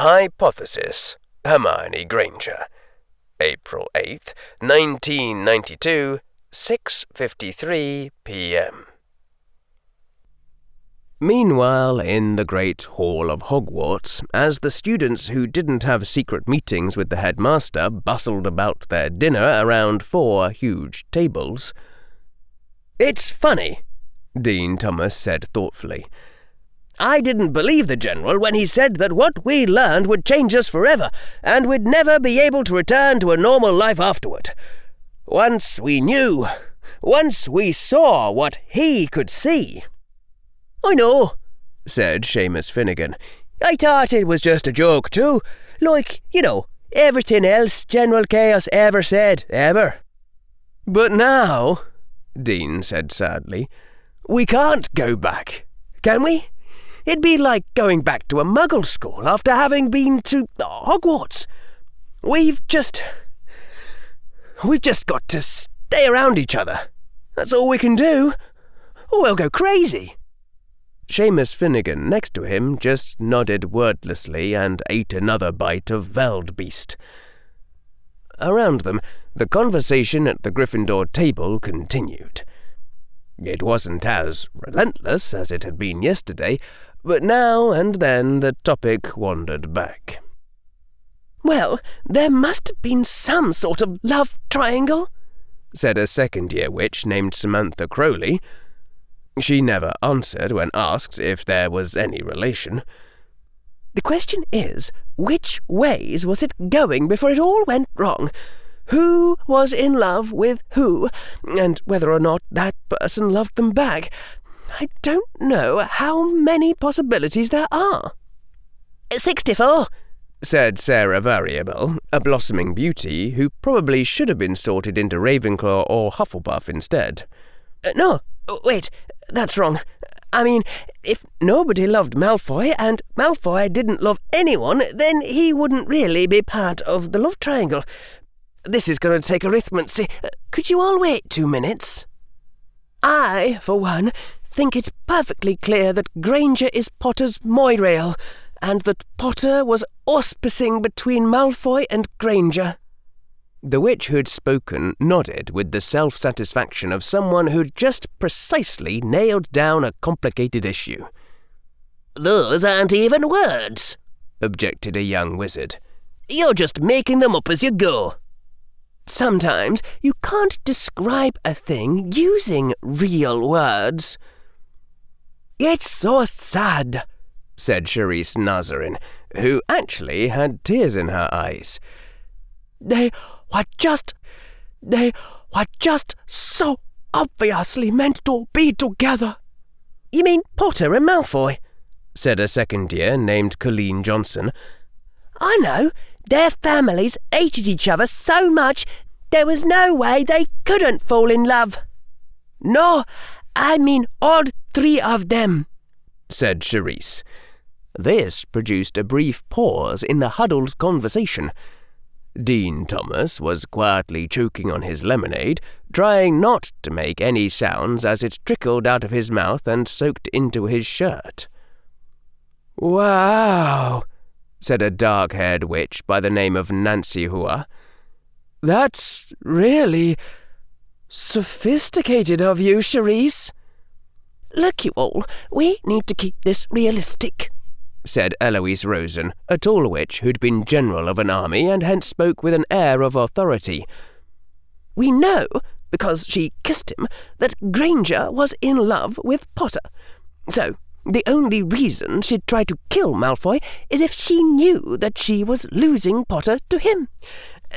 Hypothesis, Hermione Granger. April 8th, 1992, 6:53 p.m. Meanwhile, in the Great Hall of Hogwarts, as the students who didn't have secret meetings with the headmaster bustled about their dinner around 4 huge tables. "It's funny," Dean Thomas said thoughtfully. "I didn't believe the General when he said that what we learned would change us forever, and we'd never be able to return to a normal life afterward. Once we knew, once we saw what he could see." "I know," said Seamus Finnegan. "I thought it was just a joke too. Like, everything else General Chaos ever said, ever." "But now," Dean said sadly, "we can't go back, can we? It'd be like going back to a Muggle school after having been to Hogwarts. We've just got to stay around each other. That's all we can do, or we'll go crazy." Seamus Finnegan, next to him, just nodded wordlessly and ate another bite of Veldbeest. Around them, the conversation at the Gryffindor table continued. It wasn't as relentless as it had been yesterday, but now and then the topic wandered back. "Well, there must have been some sort of love triangle," said a second-year witch named Samantha Crowley. She never answered when asked if there was any relation. "The question is, which ways was it going before it all went wrong? Who was in love with who, and whether or not that person loved them back? I don't know how many possibilities there are." 64, said Sarah Variable, a blossoming beauty who probably should have been sorted into Ravenclaw or Hufflepuff instead. "No, wait, that's wrong. I mean, if nobody loved Malfoy and Malfoy didn't love anyone, then he wouldn't really be part of the love triangle. This is going to take arithmancy. Could you all wait 2 minutes? I, for one, think it's perfectly clear that Granger is Potter's Moirail, and that Potter was auspicing between Malfoy and Granger." The witch who'd spoken nodded with the self-satisfaction of someone who'd just precisely nailed down a complicated issue. "Those aren't even words," objected a young wizard. "You're just making them up as you go." "Sometimes you can't describe a thing using real words." "It's so sad," said Charisse Nazarin, who actually had tears in her eyes. They were just so obviously meant to be together." "You mean Potter and Malfoy?" said a second year named Colleen Johnson. "I know. Their families hated each other so much there was no way they couldn't fall in love." "No, I mean all 3 of them," said Charisse. This produced a brief pause in the huddled conversation. Dean Thomas was quietly choking on his lemonade, trying not to make any sounds as it trickled out of his mouth and soaked into his shirt. "Wow," said a dark-haired witch by the name of Nancy Hua. "That's really sophisticated of you, Charisse." "Look, you all, we need to keep this realistic," said Eloise Rosen, a tall witch who'd been general of an army and hence spoke with an air of authority. "We know, because she kissed him, that Granger was in love with Potter. So the only reason she'd try to kill Malfoy is if she knew that she was losing Potter to him.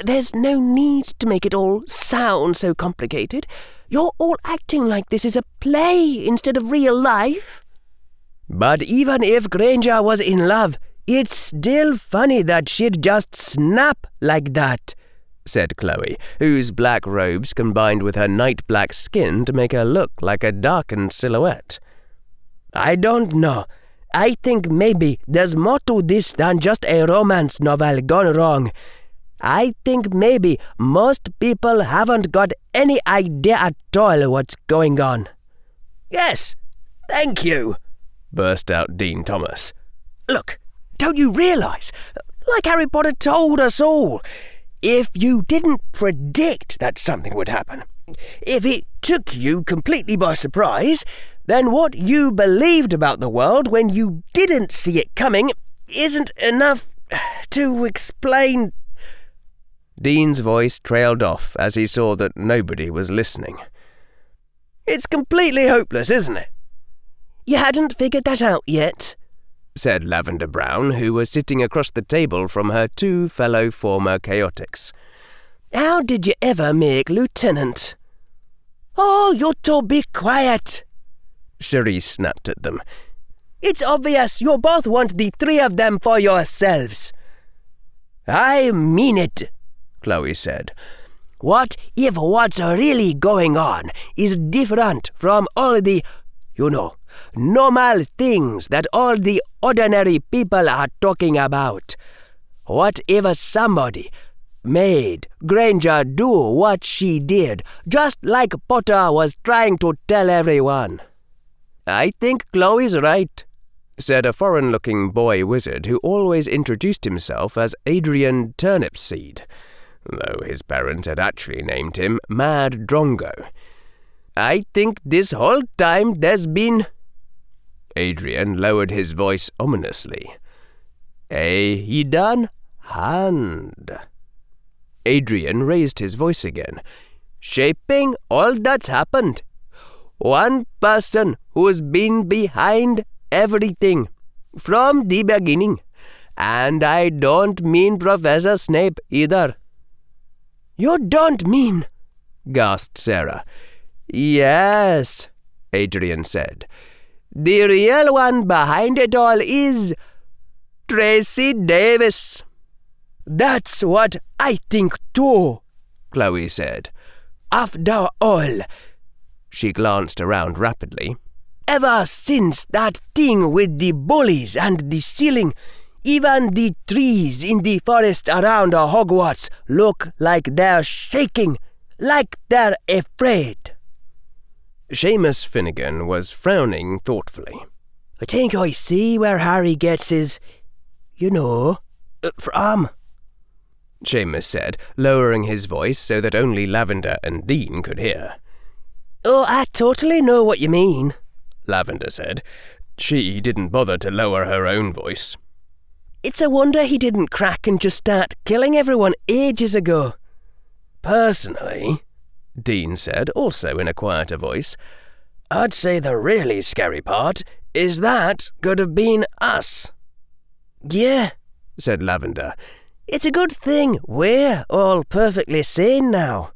There's no need to make it all sound so complicated. You're all acting like this is a play instead of real life." "But even if Granger was in love, it's still funny that she'd just snap like that," said Chloe, whose black robes combined with her night-black skin to make her look like a darkened silhouette. "I don't know. I think maybe there's more to this than just a romance novel gone wrong. I think maybe most people haven't got any idea at all what's going on." "Yes, thank you," burst out Dean Thomas. "Look, Don't you realise? Like Harry Potter told us all, if you didn't predict that something would happen, if it took you completely by surprise, then what you believed about the world when you didn't see it coming isn't enough to explain. Dean's voice trailed off as he saw that nobody was listening. It's completely hopeless, isn't it? You hadn't figured that out yet, said Lavender Brown, who was sitting across the table from her two fellow former chaotics. How did you ever make lieutenant? Oh, you two be quiet, Cherise snapped at them. It's obvious you both want the three of them for yourselves. I mean it, Chloe said. What if what's really going on is different from all the, normal things that all the ordinary people are talking about? What if somebody made Granger do what she did, just like Potter was trying to tell everyone? I think Chloe's right, said a foreign-looking boy wizard who always introduced himself as Adrian Turnipseed, though his parents had actually named him Mad Drongo. I think this whole time there's been... Adrian lowered his voice ominously. A hidden hand. Adrian raised his voice again. Shaping all that's happened. One person who's been behind everything from the beginning. And I don't mean Professor Snape either. You don't mean... gasped Sarah. Yes, Adrian said. The real one behind it all is Tracy Davis. That's what I think too, Chloe said. After all, she glanced around rapidly. Ever since that thing with the bullies and the ceiling, even the trees in the forest around Hogwarts look like they're shaking, like they're afraid. Seamus Finnegan was frowning thoughtfully. I think I see where Harry gets his, from, Seamus said, lowering his voice so that only Lavender and Dean could hear. Oh, I totally know what you mean, Lavender said. She didn't bother to lower her own voice. It's a wonder he didn't crack and just start killing everyone ages ago. Personally, Dean said, also in a quieter voice, I'd say the really scary part is that could have been us. Yeah, said Lavender. It's a good thing we're all perfectly sane now.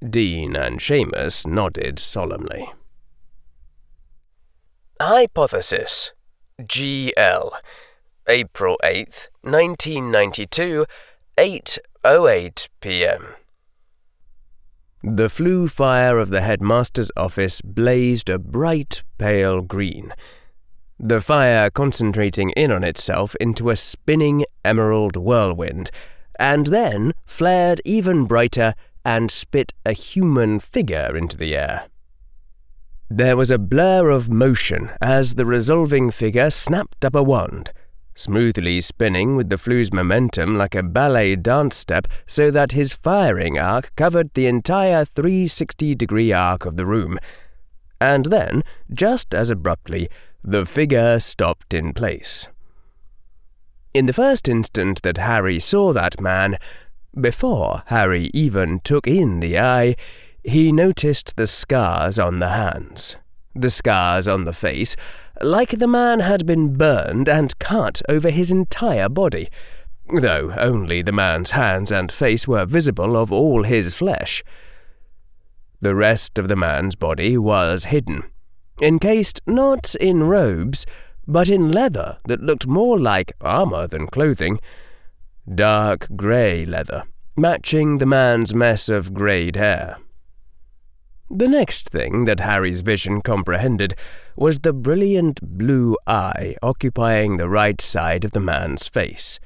Dean and Seamus nodded solemnly. Hypothesis. GL. April 8th, 1992, 8:08 p.m. The flue fire of the headmaster's office blazed a bright, pale green, the fire concentrating in on itself into a spinning emerald whirlwind, and then flared even brighter and spit a human figure into the air. There was a blur of motion as the resolving figure snapped up a wand, smoothly spinning with the flue's momentum like a ballet dance step so that his firing arc covered the entire 360-degree arc of the room. And then, just as abruptly, the figure stopped in place. In the first instant that Harry saw that man, before Harry even took in the eye, he noticed the scars on the hands, the scars on the face, like the man had been burned and cut over his entire body, though only the man's hands and face were visible of all his flesh. The rest of the man's body was hidden, encased not in robes, but in leather that looked more like armor than clothing, dark grey leather, matching the man's mess of greyed hair. The next thing that Harry's vision comprehended was the brilliant blue eye occupying the right side of the man's face.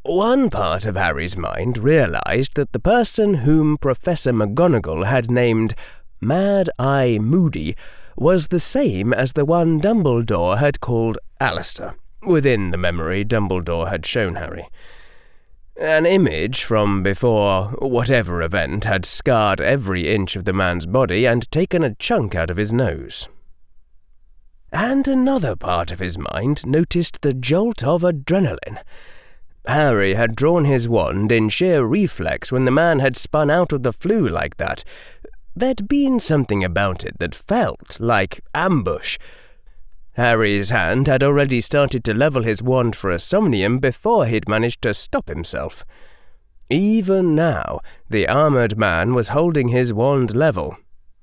One part of Harry's mind realized that the person whom Professor McGonagall had named Mad-Eye Moody was the same as the one Dumbledore had called Alistair, within the memory Dumbledore had shown Harry. An image from before whatever event had scarred every inch of the man's body and taken a chunk out of his nose. And another part of his mind noticed the jolt of adrenaline. Harry had drawn his wand in sheer reflex when the man had spun out of the flue like that. There'd been something about it that felt like ambush. Harry's hand had already started to level his wand for a somnium before he'd managed to stop himself. Even now, the armoured man was holding his wand level,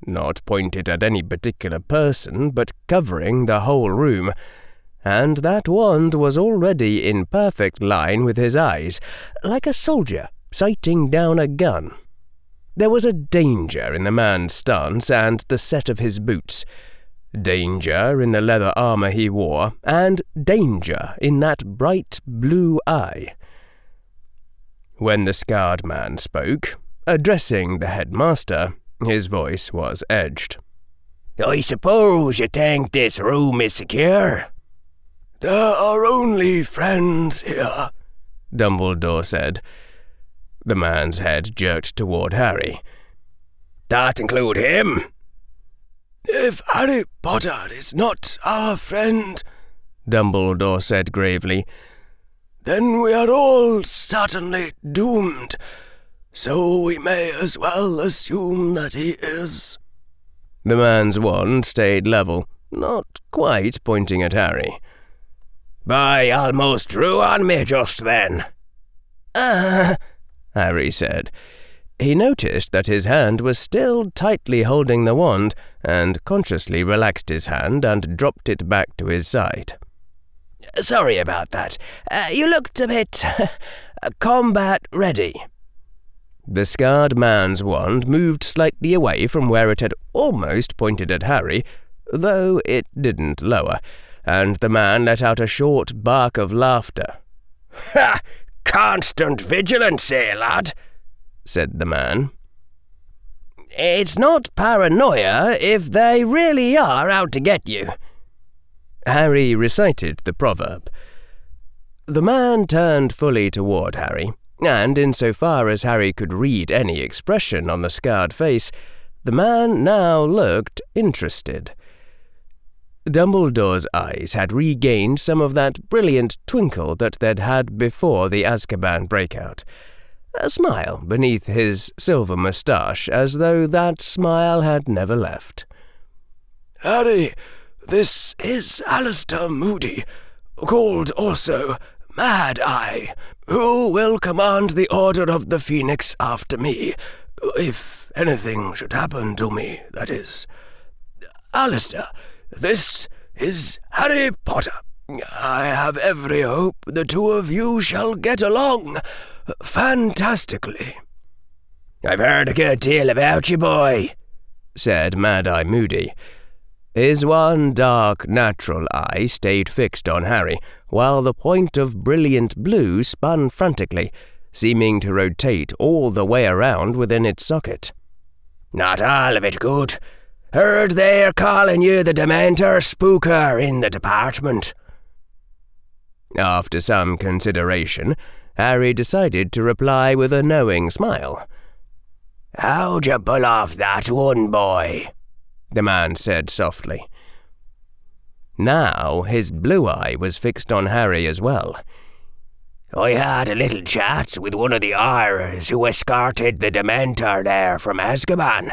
not pointed at any particular person, but covering the whole room, and that wand was already in perfect line with his eyes, like a soldier sighting down a gun. There was a danger in the man's stance and the set of his boots, danger in the leather armour he wore, and danger in that bright blue eye. When the scarred man spoke, addressing the headmaster, his voice was edged. I suppose you think this room is secure? There are only friends here, Dumbledore said. The man's head jerked toward Harry. That include him? If Harry Potter is not our friend, Dumbledore said gravely, then we are all certainly doomed, so we may as well assume that he is. The man's wand stayed level, not quite pointing at Harry. By almost drew on me just then. Harry said. He noticed that his hand was still tightly holding the wand, and consciously relaxed his hand and dropped it back to his side. Sorry about that. You looked a bit combat ready. The scarred man's wand moved slightly away from where it had almost pointed at Harry, though it didn't lower, and the man let out a short bark of laughter. Ha! Constant vigilance, lad, said the man. It's not paranoia if they really are out to get you. Harry recited the proverb. The man turned fully toward Harry, and insofar as Harry could read any expression on the scarred face, the man now looked interested. Dumbledore's eyes had regained some of that brilliant twinkle that they'd had before the Azkaban breakout. A smile beneath his silver moustache, as though that smile had never left. Harry, this is Alistair Moody, called also Mad Eye, who will command the Order of the Phoenix after me, if anything should happen to me, that is. Alistair, this is Harry Potter. I have every hope the two of you shall get along fantastically. I've heard a good deal about you, boy, said Mad-Eye Moody. His one dark, natural eye stayed fixed on Harry, while the point of brilliant blue spun frantically, seeming to rotate all the way around within its socket. Not all of it good. Heard they're calling you the Dementor Spooker in the department. After some consideration, Harry decided to reply with a knowing smile. How'd you pull off that one, boy? The man said softly. Now his blue eye was fixed on Harry as well. I had a little chat with one of the Irish who escorted the Dementor there from Azkaban.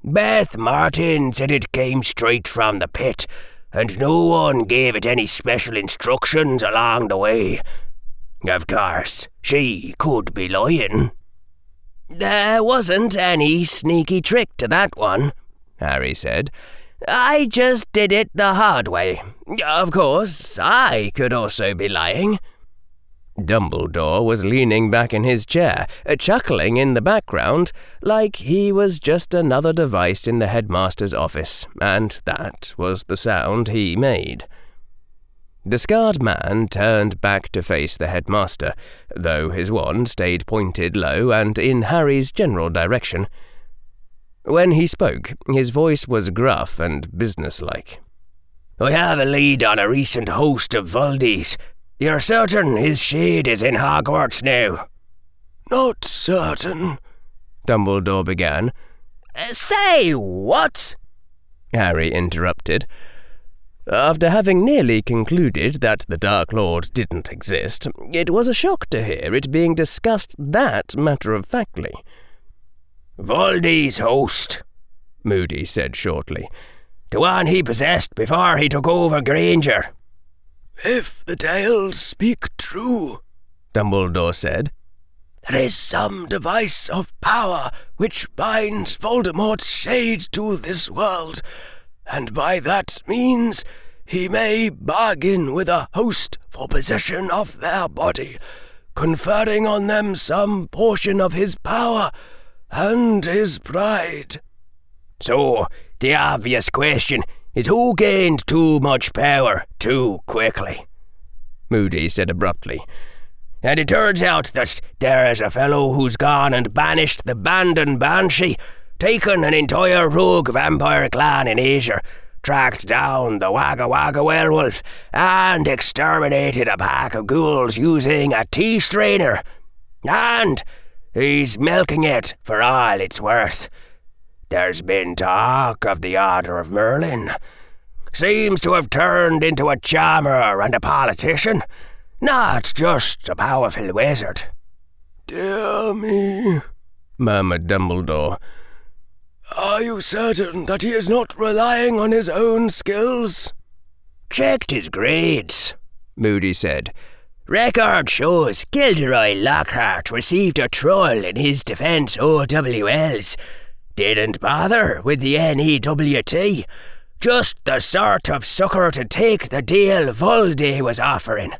Beth Martin said it came straight from the pit, and no one gave it any special instructions along the way. Of course, she could be lying. There wasn't any sneaky trick to that one, Harry said. I just did it the hard way. Of course, I could also be lying. Dumbledore was leaning back in his chair, chuckling in the background, like he was just another device in the headmaster's office, and that was the sound he made. The scarred man turned back to face the headmaster, though his wand stayed pointed low and in Harry's general direction. When he spoke, his voice was gruff and businesslike. I have a lead on a recent host of Voldies. You're certain his shade is in Hogwarts now?" "Not certain," Dumbledore began. "Say what?" Harry interrupted. After having nearly concluded that the Dark Lord didn't exist, it was a shock to hear it being discussed that matter-of-factly. "Voldy's host," Moody said shortly. "The one he possessed before he took over Granger." "If the tales speak true," Dumbledore said, "there is some device of power which binds Voldemort's shade to this world, and by that means he may bargain with a host for possession of their body, conferring on them some portion of his power and his pride." "So, the obvious question is who gained too much power too quickly?" Moody said abruptly. "And it turns out that there is a fellow who's gone and banished the Bandon Banshee, taken an entire rogue vampire clan in Asia, tracked down the Wagga Wagga werewolf, and exterminated a pack of ghouls using a tea strainer. And he's milking it for all it's worth. There's been talk of the Order of Merlin. Seems to have turned into a charmer and a politician, not just a powerful wizard." "Dear me," murmured Dumbledore. "Are you certain that he is not relying on his own skills?" "Checked his grades," Moody said. "Record shows Gilderoy Lockhart received a troll in his defence OWLs. Didn't bother with the NEWT. Just the sort of sucker to take the deal Voldy was offering."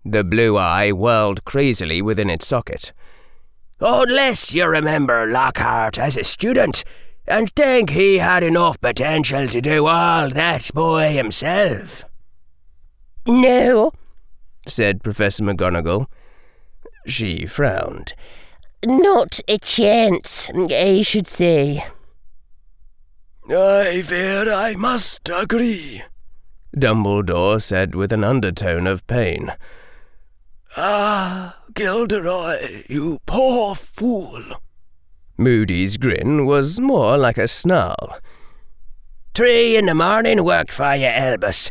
The blue eye whirled crazily within its socket. "Unless you remember Lockhart as a student and think he had enough potential to do all that by himself." "No," said Professor McGonagall. She frowned. "Not a chance, I should say." "I fear I must agree," Dumbledore said with an undertone of pain. "Ah, Gilderoy, you poor fool." Moody's grin was more like a snarl. 3 a.m. worked for you, Albus.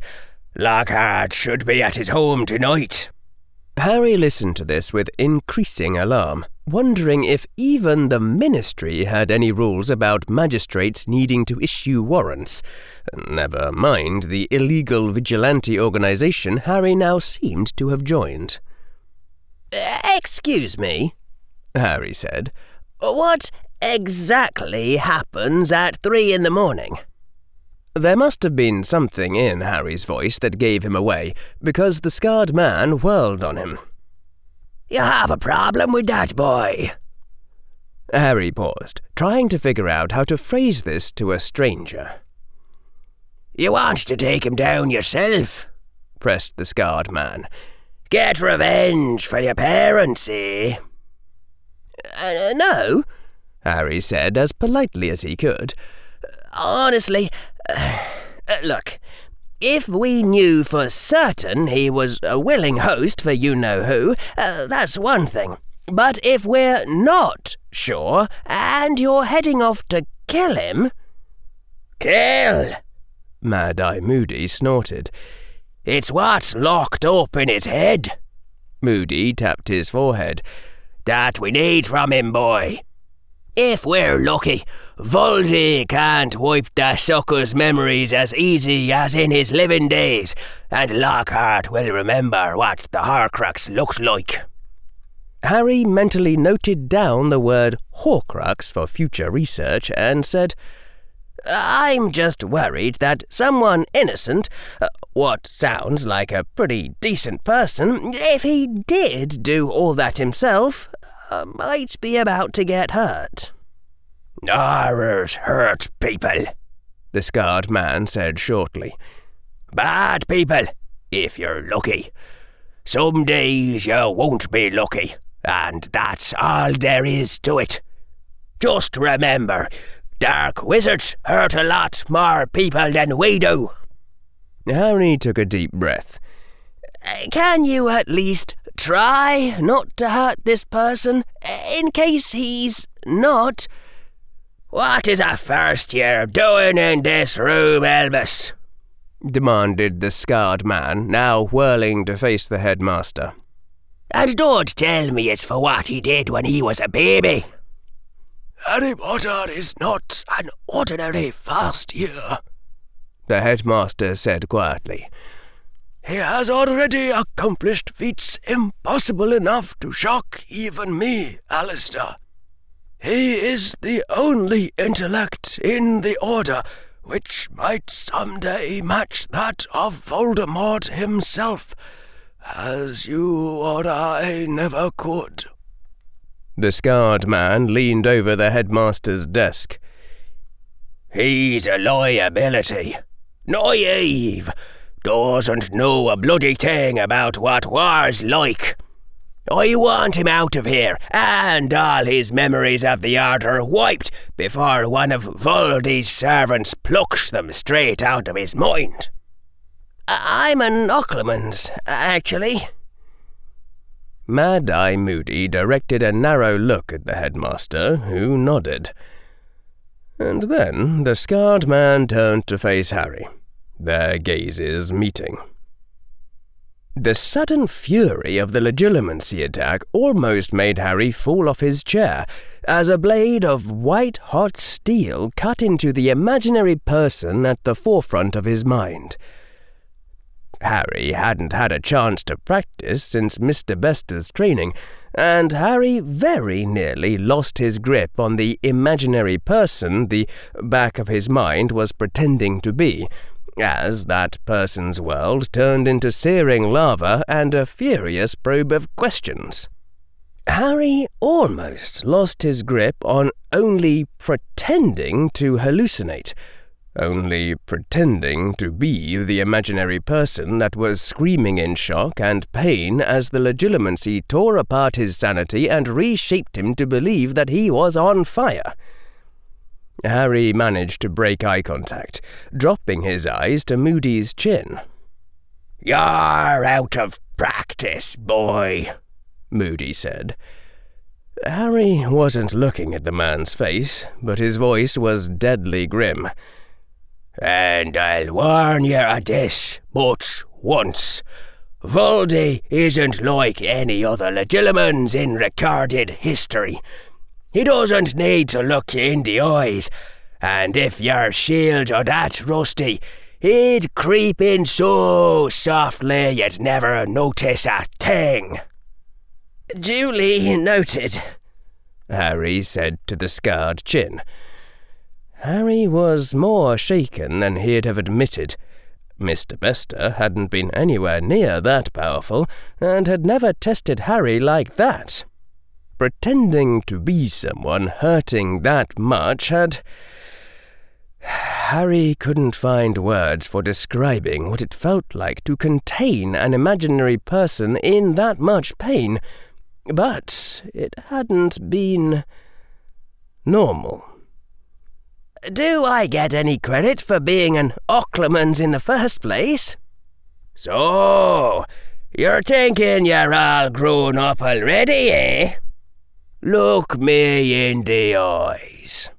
Lockhart should be at his home tonight." Harry listened to this with increasing alarm, wondering if even the Ministry had any rules about magistrates needing to issue warrants. Never mind the illegal vigilante organization Harry now seemed to have joined. "Excuse me," Harry said. "What exactly happens at 3 a.m? There must have been something in Harry's voice that gave him away, because the scarred man whirled on him. "You have a problem with that boy?" Harry paused, trying to figure out how to phrase this to a stranger. "You want to take him down yourself?" pressed the scarred man. "Get revenge for your parents, eh?" No," Harry said as politely as he could. "Honestly, look, if we knew for certain he was a willing host for you-know-who, that's one thing. But if we're not sure, and you're heading off to kill him—" "Kill?" Mad-Eye Moody snorted. "It's what's locked up in his head." Moody tapped his forehead. "That we need from him, boy. If we're lucky, Voldy can't wipe the sucker's memories as easy as in his living days, and Lockhart will remember what the Horcrux looks like." Harry mentally noted down the word Horcrux for future research and said, "I'm just worried that someone innocent, what sounds like a pretty decent person, if he did do all that himself, might be about to get hurt." "Horrors hurt people," the scarred man said shortly. "Bad people, if you're lucky. Some days you won't be lucky, and that's all there is to it. Just remember, dark wizards hurt a lot more people than we do." Harry took a deep breath. Can you at least try not to hurt this person, in case he's not? What is a first year doing in this room, Elvis? Demanded the scarred man, now whirling to face the headmaster. And don't tell me it's for what he did when he was a baby. Harry Potter is not an ordinary first year, the headmaster said quietly. He has already accomplished feats impossible enough to shock even me, Alistair. He is the only intellect in the Order which might someday match that of Voldemort himself, as you or I never could. The scarred man leaned over the headmaster's desk. He's a liability. Naive. Doesn't know a bloody thing about what war's like. I want him out of here, and all his memories of the Order wiped before one of Voldy's servants plucks them straight out of his mind. I'm an Occlumans, actually. Mad-Eye Moody directed a narrow look at the headmaster, who nodded. And then the scarred man turned to face Harry, their gazes meeting. The sudden fury of the legilimency attack almost made Harry fall off his chair, as a blade of white-hot steel cut into the imaginary person at the forefront of his mind. Harry hadn't had a chance to practice since Mr. Bester's training, and Harry very nearly lost his grip on the imaginary person the back of his mind was pretending to be, as that person's world turned into searing lava and a furious probe of questions. Harry almost lost his grip on only pretending to hallucinate, only pretending to be the imaginary person that was screaming in shock and pain as the legilimency tore apart his sanity and reshaped him to believe that he was on fire. Harry managed to break eye contact, dropping his eyes to Moody's chin. You're out of practice, boy, Moody said. Harry wasn't looking at the man's face, but his voice was deadly grim. And I'll warn you of this, but once. Voldy isn't like any other legilimens in recorded history. He doesn't need to look you in the eyes, and if your shields are that rusty, he'd creep in so softly you'd never notice a thing. Duly noted, Harry said to the scarred chin. Harry was more shaken than he'd have admitted. Mr. Bester hadn't been anywhere near that powerful, and had never tested Harry like that. Pretending to be someone hurting that much had... Harry couldn't find words for describing what it felt like to contain an imaginary person in that much pain, but it hadn't been normal. Do I get any credit for being an Occlumans in the first place? So, you're thinking you're all grown up already, eh? Look me in the eyes.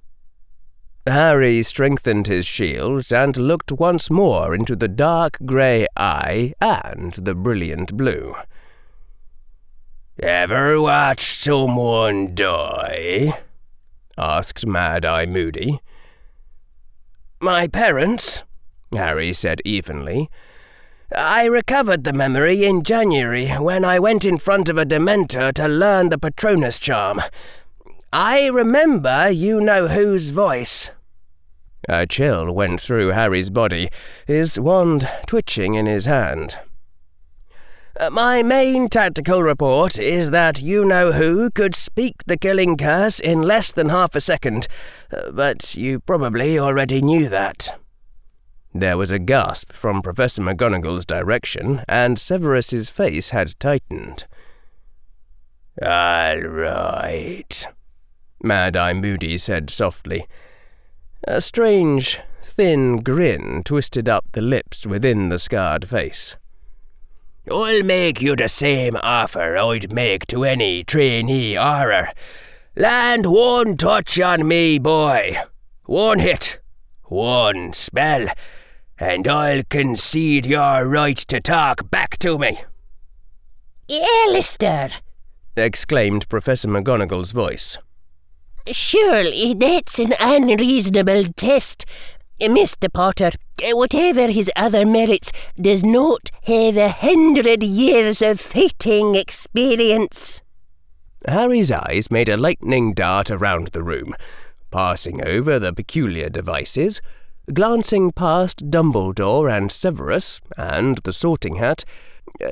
Harry strengthened his shields and looked once more into the dark grey eye and the brilliant blue. Ever watched someone die? Asked Mad-Eye Moody. My parents, Harry said evenly. I recovered the memory in January when I went in front of a Dementor to learn the Patronus charm. I remember you-know-whose voice. A chill went through Harry's body, his wand twitching in his hand. My main tactical report is that you-know-who could speak the killing curse in less than half a second, but you probably already knew that. There was a gasp from Professor McGonagall's direction, and Severus's face had tightened. All right, Mad-Eye Moody said softly. A strange thin grin twisted up the lips within the scarred face. I'll make you the same offer I'd make to any trainee horror. Land one touch on me, boy. One hit, one spell, and I'll concede your right to talk back to me. Alistair! Exclaimed Professor McGonagall's voice. Surely that's an unreasonable test. Mr. Potter, whatever his other merits, does not have 100 years of fighting experience. Harry's eyes made a lightning dart around the room, passing over the peculiar devices, glancing past Dumbledore and Severus and the Sorting Hat,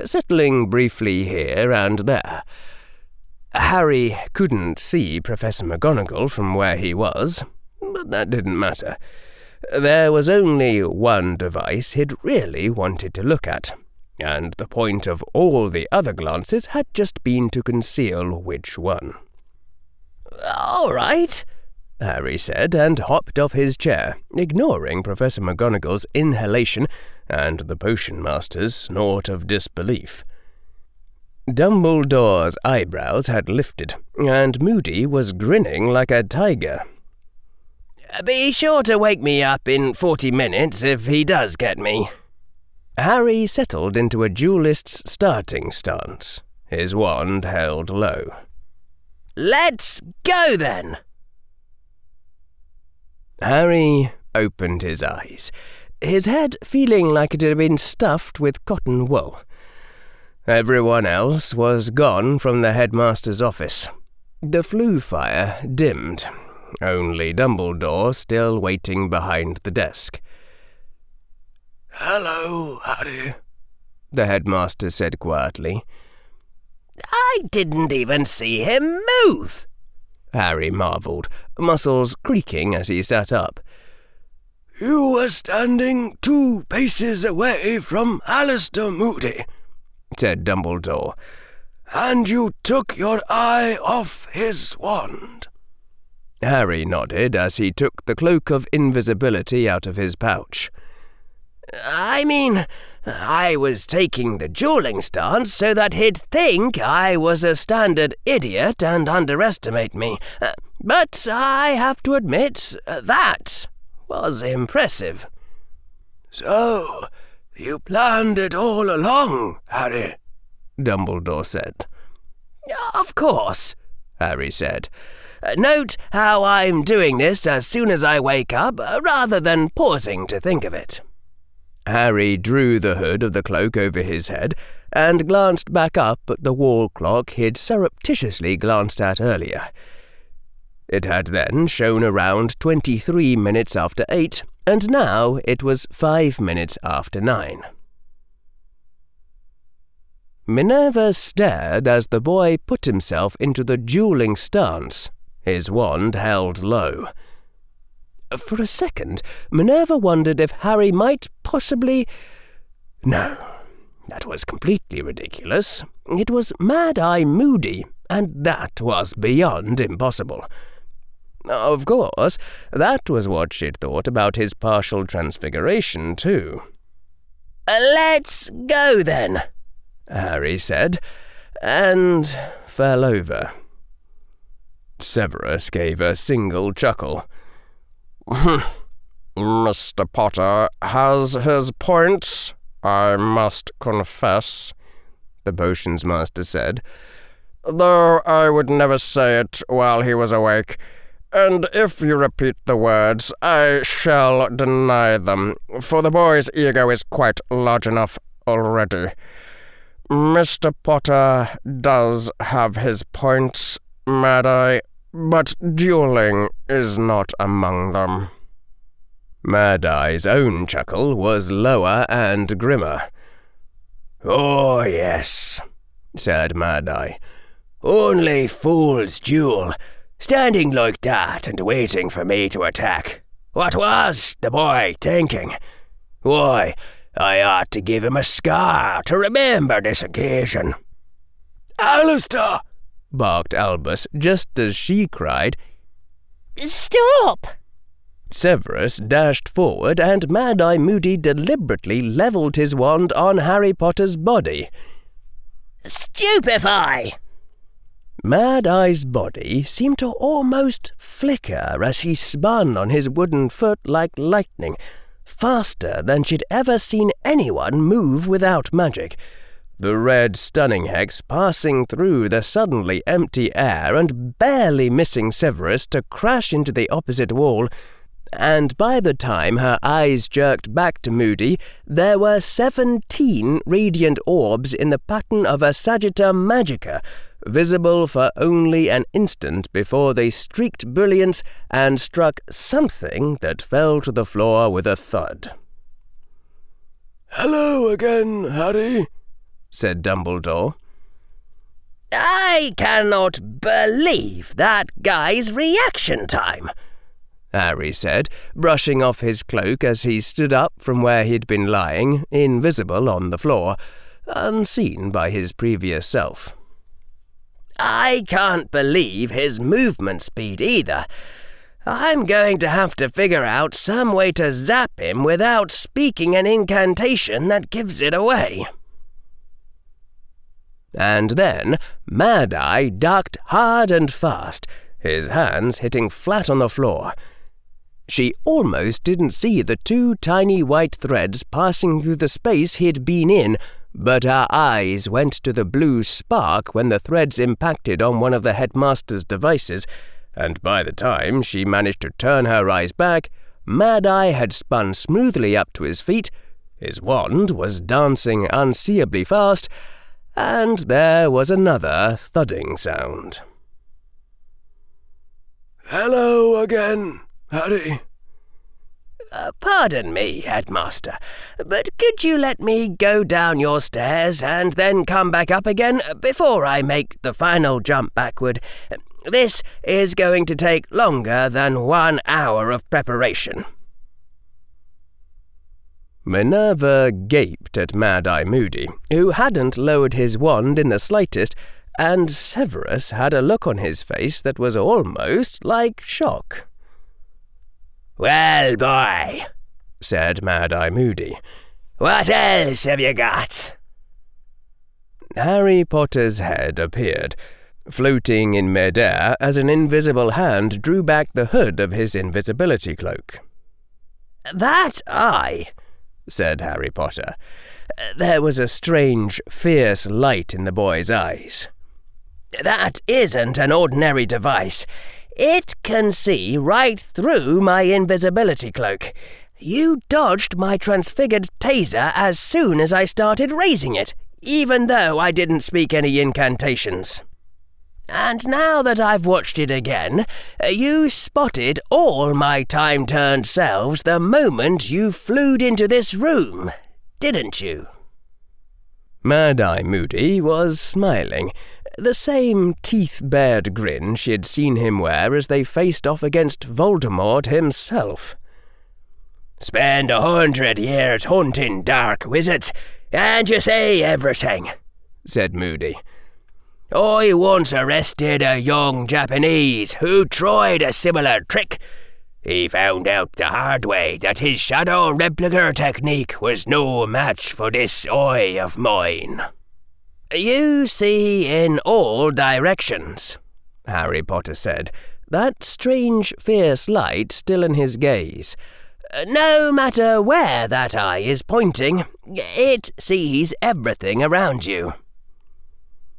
settling briefly here and there. Harry couldn't see Professor McGonagall from where he was, but that didn't matter. There was only one device he'd really wanted to look at, and the point of all the other glances had just been to conceal which one. "All right," Harry said, and hopped off his chair, ignoring Professor McGonagall's inhalation and the Potion Master's snort of disbelief. Dumbledore's eyebrows had lifted, and Moody was grinning like a tiger. "Be sure to wake me up in 40 minutes if he does get me." Harry settled into a duelist's starting stance, his wand held low. "Let's go, then!" Harry opened his eyes, his head feeling like it had been stuffed with cotton wool. Everyone else was gone from the headmaster's office. The flue fire dimmed, only Dumbledore still waiting behind the desk. "Hello, Harry," the headmaster said quietly. "I didn't even see him move," Harry marvelled, muscles creaking as he sat up. "You were standing 2 paces away from Alistair Moody," said Dumbledore, "and you took your eye off his wand." Harry nodded as he took the cloak of invisibility out of his pouch. "I mean, I was taking the dueling stance so that he'd think I was a standard idiot and underestimate me. But I have to admit, that was impressive." "So, you planned it all along, Harry?" Dumbledore said. "Of course," Harry said. "Note how I'm doing this as soon as I wake up, rather than pausing to think of it." Harry drew the hood of the cloak over his head and glanced back up at the wall clock he'd surreptitiously glanced at earlier. It had then shown around 23 minutes after 8, and now it was 5 minutes after 9. Minerva stared as the boy put himself into the dueling stance, his wand held low. For a second, Minerva wondered if Harry might possibly... No, that was completely ridiculous. It was Mad-Eye Moody, and that was beyond impossible. Of course, that was what she'd thought about his partial transfiguration, too. "Let's go, then," Harry said, and fell over. Severus gave a single chuckle. "Mr. Potter has his points, I must confess," the Potions Master said, "though I would never say it while he was awake, and if you repeat the words, I shall deny them, for the boy's ego is quite large enough already. Mr. Potter does have his points, Mad-Eye, but dueling is not among them." Mad-Eye's own chuckle was lower and grimmer. "Oh, yes," said Mad-Eye. "Only fools duel, standing like that and waiting for me to attack. What was the boy thinking? Why, I ought to give him a scar to remember this occasion." "Alistair!" barked Albus just as she cried, Stop! Severus dashed forward and Mad-Eye Moody deliberately levelled his wand on Harry Potter's body. Stupefy! Mad-Eye's body seemed to almost flicker as he spun on his wooden foot like lightning, faster than she'd ever seen anyone move without magic, the red stunning hex passing through the suddenly empty air and barely missing Severus to crash into the opposite wall, and by the time her eyes jerked back to Moody, there were 17 radiant orbs in the pattern of a Sagitta Magica, visible for only an instant before they streaked brilliance and struck something that fell to the floor with a thud. "Hello again, Harry," said Dumbledore. I cannot believe that guy's reaction time, Harry said, brushing off his cloak as he stood up from where he'd been lying, invisible on the floor, unseen by his previous self. I can't believe his movement speed either. I'm going to have to figure out some way to zap him without speaking an incantation that gives it away. And then Mad-Eye ducked hard and fast, his hands hitting flat on the floor. She almost didn't see the 2 tiny white threads passing through the space he'd been in, but her eyes went to the blue spark when the threads impacted on one of the headmaster's devices, and by the time she managed to turn her eyes back, Mad-Eye had spun smoothly up to his feet, his wand was dancing unseeably fast, and there was another thudding sound. "Hello again, Harry." Pardon me, Headmaster, but could you let me go down your stairs and then come back up again before I make the final jump backward? This is going to take longer than 1 hour of preparation. Minerva gaped at Mad-Eye Moody, who hadn't lowered his wand in the slightest, and Severus had a look on his face that was almost like shock. "Well, boy," said Mad-Eye Moody, "what else have you got?" Harry Potter's head appeared, floating in mid-air as an invisible hand drew back the hood of his invisibility cloak. "That eye," said Harry Potter. There was a strange, fierce light in the boy's eyes. "That isn't an ordinary device. It can see right through my invisibility cloak. You dodged my transfigured taser as soon as I started raising it, even though I didn't speak any incantations. And now that I've watched it again, you spotted all my time-turned selves the moment you flew into this room, didn't you?" Mad-Eye Moody was smiling, the same teeth-bared grin she had seen him wear as they faced off against Voldemort himself. "Spend 100 years hunting dark wizards, and you say everything," said Moody. "I once arrested a young Japanese who tried a similar trick. He found out the hard way that his shadow replica technique was no match for this eye of mine." "You see in all directions," Harry Potter said, that strange, fierce light still in his gaze. "No matter where that eye is pointing, it sees everything around you."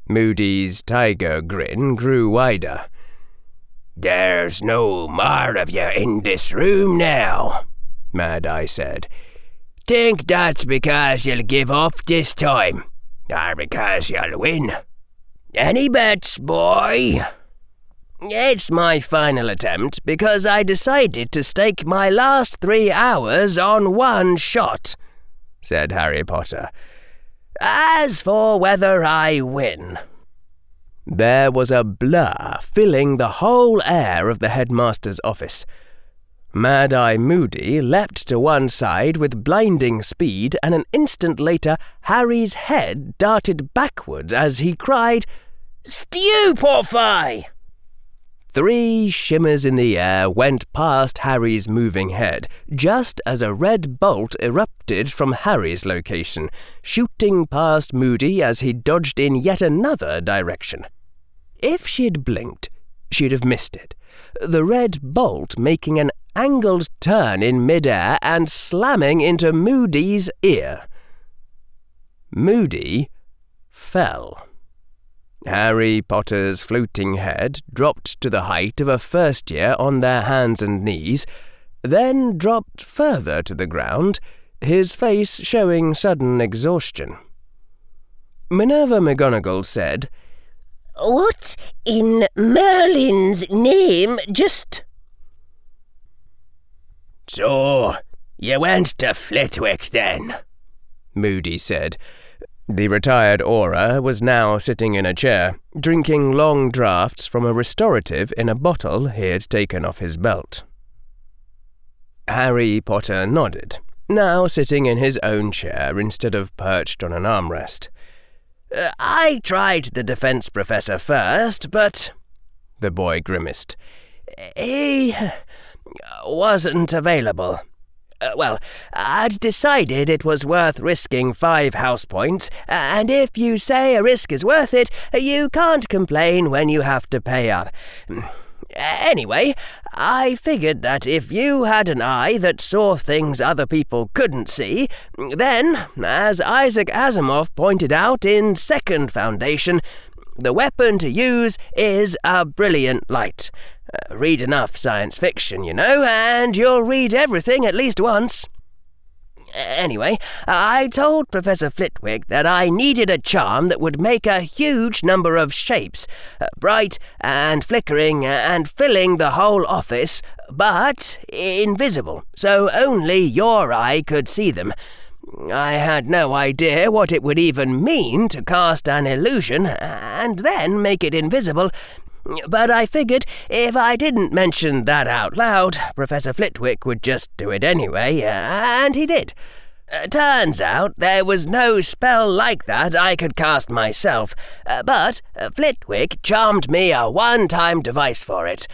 Moody's tiger grin grew wider. "There's no more of you in this room now," Mad-Eye said. "Think that's because you'll give up this time, or because you'll win? Any bets, boy?" "It's my final attempt because I decided to stake my last 3 hours on one shot," said Harry Potter. "As for whether I win..." There was a blur filling the whole air of the headmaster's office. Mad-Eye Moody leapt to one side with blinding speed, and an instant later Harry's head darted backward as he cried, "Stupefy!" 3 shimmers in the air went past Harry's moving head, just as a red bolt erupted from Harry's location, shooting past Moody as he dodged in yet another direction. If she'd blinked, she'd have missed it, the red bolt making an angled turn in midair and slamming into Moody's ear. Moody fell. Harry Potter's floating head dropped to the height of a first year on their hands and knees, then dropped further to the ground, his face showing sudden exhaustion. Minerva McGonagall said, "What in Merlin's name just—" "So, you went to Flitwick then?" Moody said. The retired Auror was now sitting in a chair, drinking long draughts from a restorative in a bottle he had taken off his belt. Harry Potter nodded, now sitting in his own chair instead of perched on an armrest. "I tried the defense professor first, but—" the boy grimaced. "He wasn't available. Well, I'd decided it was worth risking 5 house points, and if you say a risk is worth it, you can't complain when you have to pay up. Anyway, I figured that if you had an eye that saw things other people couldn't see, then, as Isaac Asimov pointed out in Second Foundation, the weapon to use is a brilliant light. Read enough science fiction, you know, and you'll read everything at least once. Anyway, I told Professor Flitwick that I needed a charm that would make a huge number of shapes, bright and flickering and filling the whole office, but invisible, so only your eye could see them. I had no idea what it would even mean to cast an illusion and then make it invisible, but I figured if I didn't mention that out loud, Professor Flitwick would just do it anyway, and he did. Turns out there was no spell like that I could cast myself, but Flitwick charmed me a one-time device for it,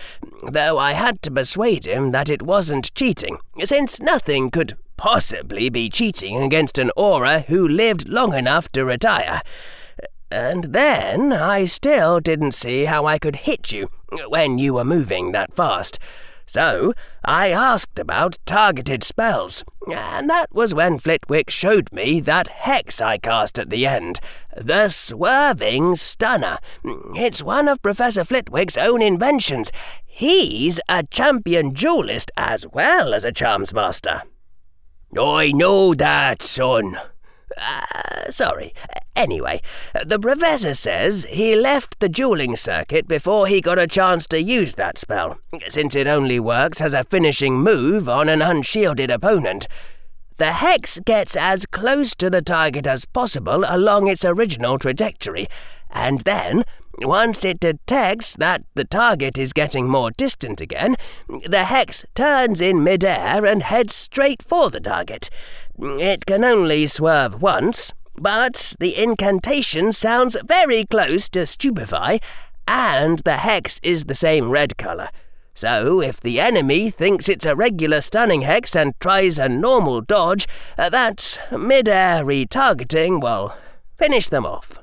though I had to persuade him that it wasn't cheating, since nothing could possibly be cheating against an Auror who lived long enough to retire. And then I still didn't see how I could hit you when you were moving that fast. So I asked about targeted spells, and that was when Flitwick showed me that hex I cast at the end, the Swerving Stunner. It's one of Professor Flitwick's own inventions. He's a champion duelist as well as a charms master. "I know that, son." Sorry. Anyway, the professor says he left the dueling circuit before he got a chance to use that spell, since it only works as a finishing move on an unshielded opponent. The hex gets as close to the target as possible along its original trajectory, and then, once it detects that the target is getting more distant again, the hex turns in midair and heads straight for the target. It can only swerve once, but the incantation sounds very close to stupefy, and the hex is the same red colour. So if the enemy thinks it's a regular stunning hex and tries a normal dodge, that midair retargeting will finish them off.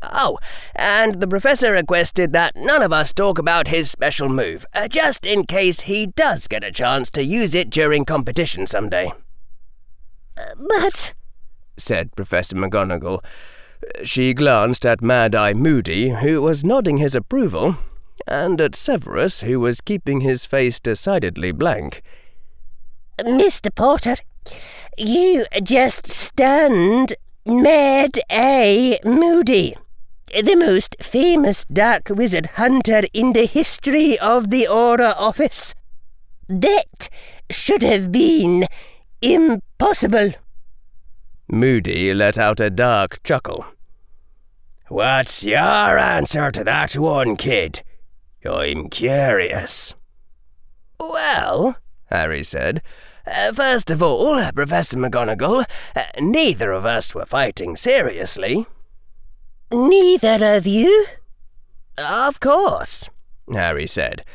Oh, and the professor requested that none of us talk about his special move, just in case he does get a chance to use it during competition someday. But, said Professor McGonagall. She glanced at Mad-Eye Moody, who was nodding his approval, and at Severus, who was keeping his face decidedly blank. Mr. Potter, you just stunned Mad-Eye Moody, the most famous dark wizard hunter in the history of the Auror Office. That should have been impossible. Moody let out a dark chuckle. "What's your answer to that one, kid? I'm curious." Well, Harry said, first of all, Professor McGonagall, neither of us were fighting seriously. Neither of you? Of course, Harry said.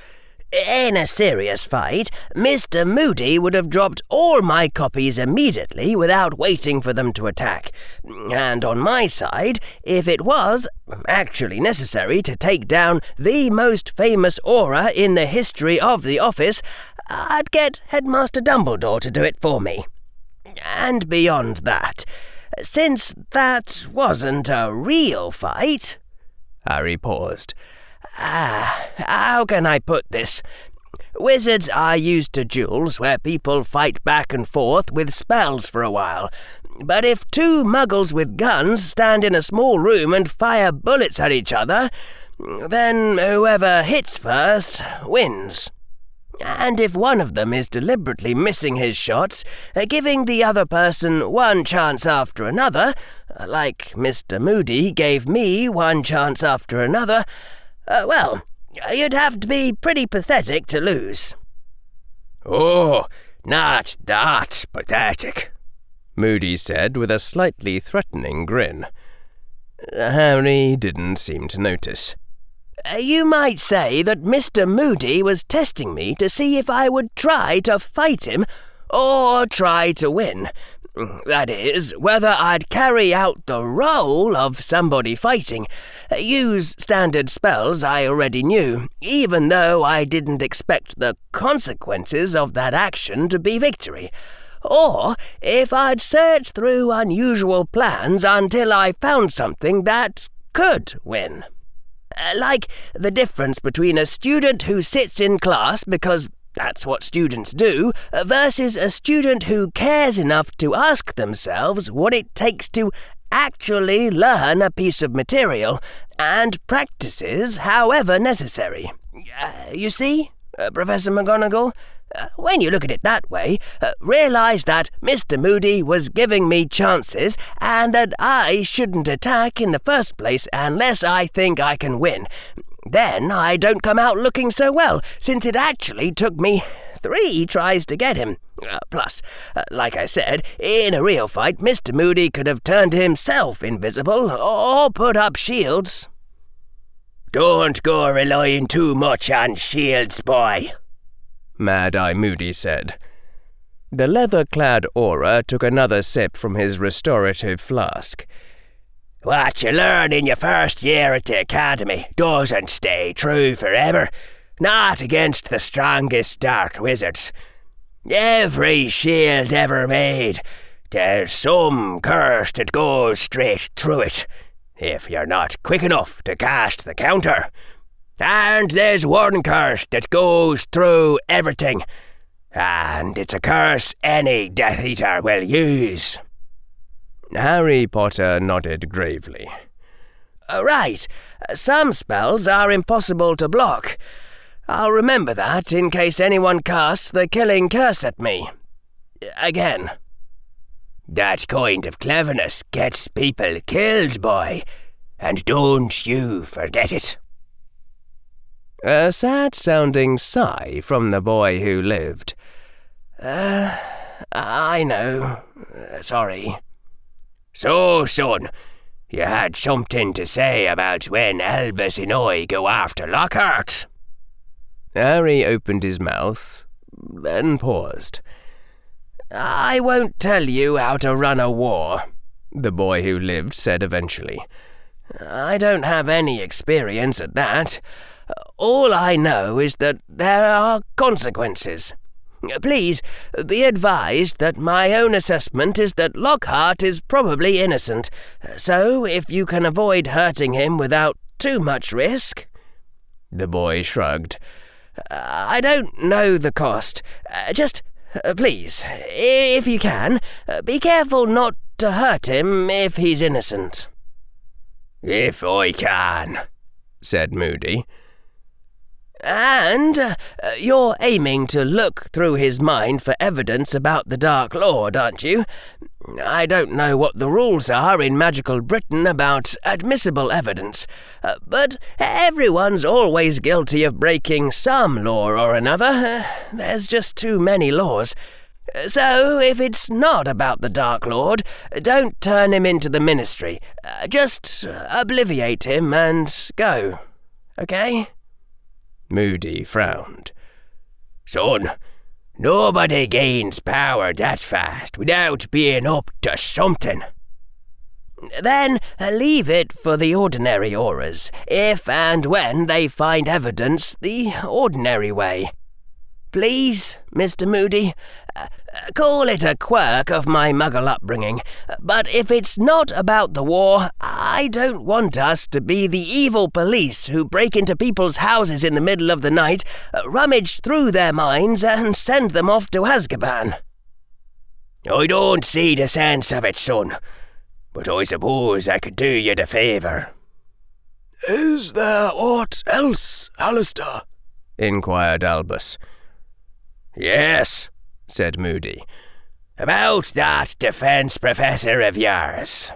In a serious fight, Mr. Moody would have dropped all my copies immediately without waiting for them to attack. And on my side, if it was actually necessary to take down the most famous aura in the history of the office, I'd get Headmaster Dumbledore to do it for me. And beyond that, since that wasn't a real fight... Harry paused. How can I put this? Wizards are used to duels where people fight back and forth with spells for a while. But if two muggles with guns stand in a small room and fire bullets at each other, then whoever hits first wins. And if one of them is deliberately missing his shots, giving the other person one chance after another, like Mr. Moody gave me one chance after another, well, you'd have to be pretty pathetic to lose. Oh, not that pathetic, Moody said with a slightly threatening grin. Harry didn't seem to notice. You might say that Mr. Moody was testing me to see if I would try to fight him or try to win. That is, whether I'd carry out the role of somebody fighting, use standard spells I already knew, even though I didn't expect the consequences of that action to be victory, or if I'd search through unusual plans until I found something that could win. Like the difference between a student who sits in class because that's what students do, versus a student who cares enough to ask themselves what it takes to actually learn a piece of material, and practices however necessary. You see, Professor McGonagall? When you look at it that way, realise that Mr. Moody was giving me chances and that I shouldn't attack in the first place unless I think I can win. Then I don't come out looking so well, since it actually took me 3 tries to get him. Plus, like I said, in a real fight, Mr. Moody could have turned himself invisible or put up shields. Don't go relying too much on shields, boy, Mad-Eye Moody said. The leather-clad aura took another sip from his restorative flask. What you learn in your first year at the academy doesn't stay true forever. Not against the strongest dark wizards. Every shield ever made, there's some curse that goes straight through it, if you're not quick enough to cast the counter. And there's one curse that goes through everything, and it's a curse any Death Eater will use. Harry Potter nodded gravely. Right, some spells are impossible to block. I'll remember that in case anyone casts the killing curse at me. Again. That kind of cleverness gets people killed, boy, and don't you forget it. A sad-sounding sigh from the boy who lived. I know. Sorry. So, son, you had something to say about when Albus and I go after Lockhart. Harry opened his mouth, then paused. I won't tell you how to run a war, the boy who lived said eventually. I don't have any experience at that. All I know is that there are consequences. Please, be advised that my own assessment is that Lockhart is probably innocent, so if you can avoid hurting him without too much risk... The boy shrugged. I don't know the cost. Just, please, if you can, be careful not to hurt him if he's innocent. If I can, said Moody. And you're aiming to look through his mind for evidence about the Dark Lord, aren't you? I don't know what the rules are in magical Britain about admissible evidence, but everyone's always guilty of breaking some law or another. There's just too many laws. So, if it's not about the Dark Lord, don't turn him into the Ministry. Just obliviate him and go. Okay? Moody frowned. Son, nobody gains power that fast without being up to something. Then leave it for the ordinary auras, if and when they find evidence the ordinary way. Please, Mr. Moody, call it a quirk of my Muggle upbringing, but if it's not about the war, I don't want us to be the evil police who break into people's houses in the middle of the night, rummage through their minds, and send them off to Azkaban. I don't see the sense of it, son, but I suppose I could do you the favour. Is there aught else, Alistair? Inquired Albus. Yes, said Moody. About that defence professor of yours.